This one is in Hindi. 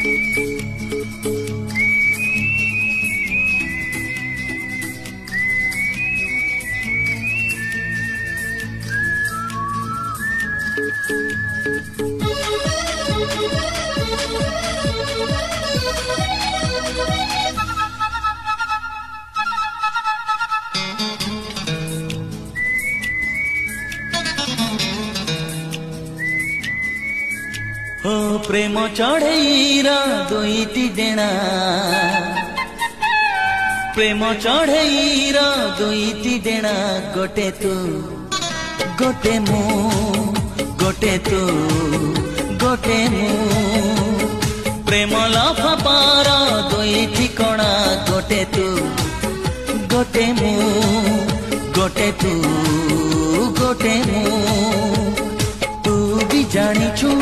ओ प्रेम चढ़ेईर दुईटी डेणा प्रेम चढ़ेईर दुईटी डेणा गोटे तू गोटे मु गोटे तू गोटे मु प्रेम लफापार दुईटी कणा गोटे तू गोटे मु गोटे तू गोटे मु तू भी जानिछु